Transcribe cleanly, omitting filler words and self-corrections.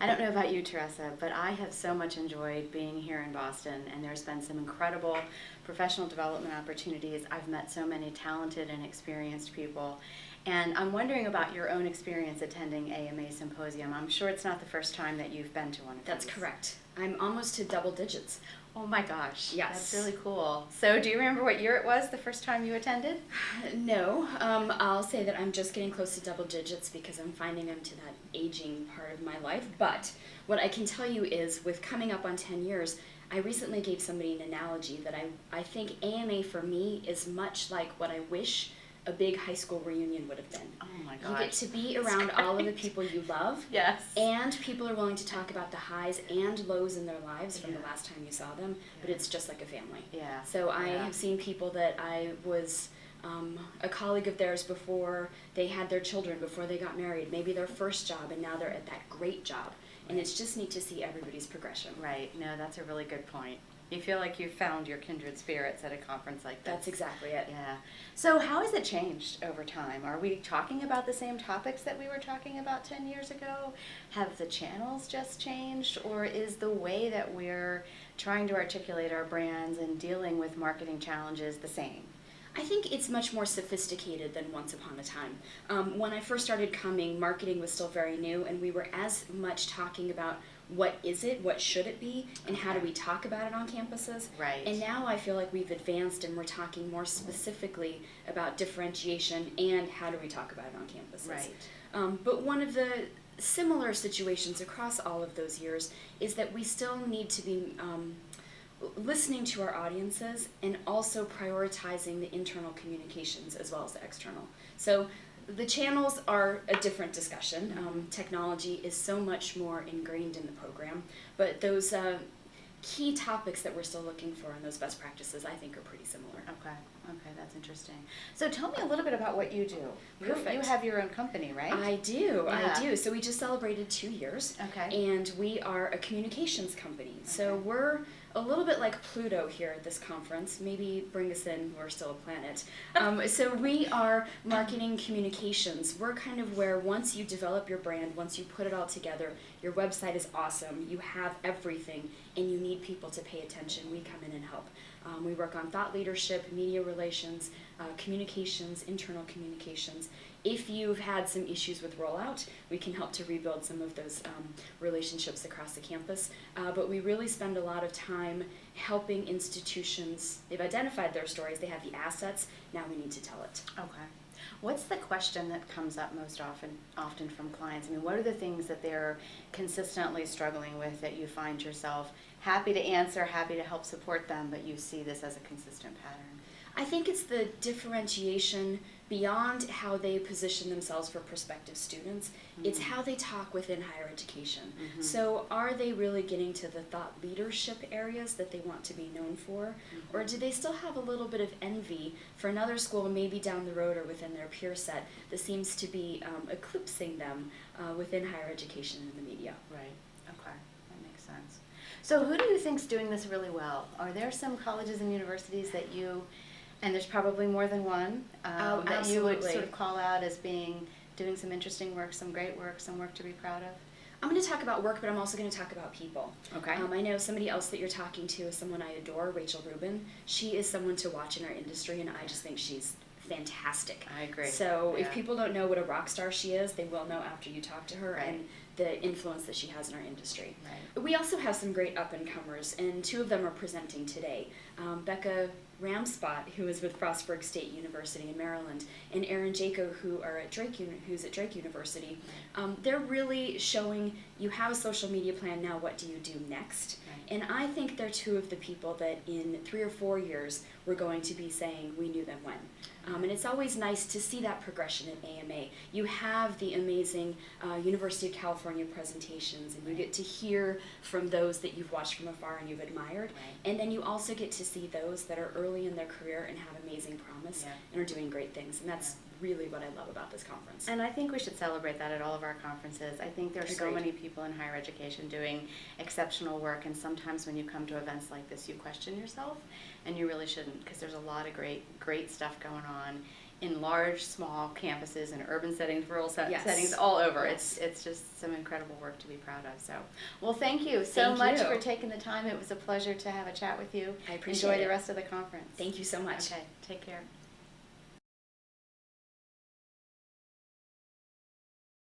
I don't know about you, Teresa, but I have so much enjoyed being here in Boston, and there's been some incredible professional development opportunities. I've met so many talented and experienced people, and I'm wondering about your own experience attending AMA Symposium. I'm sure it's not the first time that you've been to one of That's these. correct. I'm almost to double digits. Oh my gosh, Yes. that's really cool. So do you remember what year it was the first time you attended? No, I'll say that I'm just getting close to double digits because I'm finding I'm to that aging part of my life. But what I can tell you is with coming up on 10 years, I recently gave somebody an analogy that I think AMA for me is much like what I wish a big high school reunion would have been. Oh my You gosh. get to be around all of the people you love. Yes. And people are willing to talk about the highs and lows in their lives from the Yeah. last time you saw them, but Yeah. it's just like a family. Yeah. So I Yeah. have seen people that I was a colleague of theirs before they had their children, before they got married, maybe their first job, and now they're at that great job. And it's just neat to see everybody's progression. Right. No, that's a really good point. You feel like you found your kindred spirits at a conference like this. That's exactly it. Yeah. So how has it changed over time? Are we talking about the same topics that we were talking about 10 years ago? Have the channels just changed? Or is the way that we're trying to articulate our brands and dealing with marketing challenges the same? I think it's much more sophisticated than once upon a time. When I first started coming, marketing was still very new, and we were as much talking about what is it, what should it be, and how do we talk about it on campuses. Right. And now I feel like we've advanced and we're talking more specifically about differentiation and how do we talk about it on campuses. Right. But one of the similar situations across all of those years is that we still need to be listening to our audiences and also prioritizing the internal communications as well as the external. So the channels are a different discussion. Technology is so much more ingrained in the program, but those key topics that we're still looking for and those best practices I think are pretty similar. Okay, that's interesting. So tell me a little bit about what you do. Perfect. You have your own company, right? I do. Yeah. So we just celebrated 2 years. Okay. And we are a communications company. So we're a little bit like Pluto here at this conference. Maybe bring us in, we're still a planet. So we are marketing communications. We're kind of where once you develop your brand, once you put it all together, your website is awesome, you have everything, and you need people to pay attention, we come in and help. We work on thought leadership, media relations, communications, internal communications. If you've had some issues with rollout, we can help to rebuild some of those relationships across the campus. But we really spend a lot of time helping institutions. They've identified their stories, they have the assets, now we need to tell it. Okay. What's the question that comes up most often from clients? I mean, what are the things that they're consistently struggling with that you find yourself happy to answer, happy to help support them, but you see this as a consistent pattern? I think it's the differentiation beyond how they position themselves for prospective students. It's how they talk within higher education. So are they really getting to the thought leadership areas that they want to be known for? Or do they still have a little bit of envy for another school maybe down the road or within their peer set that seems to be eclipsing them within higher education and the media? Right. Okay. That makes sense. So who do you think's doing this really well? Are there some colleges and universities that you, and there's probably more than one, that you would sort of call out as doing some interesting work, some great work, some work to be proud of? I'm going to talk about work, but I'm also going to talk about people. Okay. I know somebody else that you're talking to is someone I adore, Rachel Rubin. She is someone to watch in our industry, and I just think she's fantastic. I agree. So Yeah. if people don't know what a rock star she is, they will know after you talk to her and the influence that she has in our industry. Right. We also have some great up-and-comers, and 2 of them are presenting today. Becca Ramspot, who is with Frostburg State University in Maryland, and Aaron Jaco, who's at Drake University. They're really showing you have a social media plan, now what do you do next? Right. And I think they're 2 of the people that in 3 or 4 years we're going to be saying we knew them when. And it's always nice to see that progression at AMA. You have the amazing University of California presentations, and you get to hear from those that you've watched from afar and you've admired. Right. And then you also get to see those that are early in their career and have amazing promise and are doing great things. And that's really what I love about this conference. And I think we should celebrate that at all of our conferences. I think there's so many people in higher education doing exceptional work, and sometimes when you come to events like this, you question yourself, and you really shouldn't, because there's a lot of great stuff going on in large, small campuses, in urban settings, rural Yes. settings, all over. Yes. It's just some incredible work to be proud of. So, well, thank you so Thank much you. for taking the time. It was a pleasure to have a chat with you. I appreciate Enjoy it. the rest of the conference. Thank you so much. Okay, take care.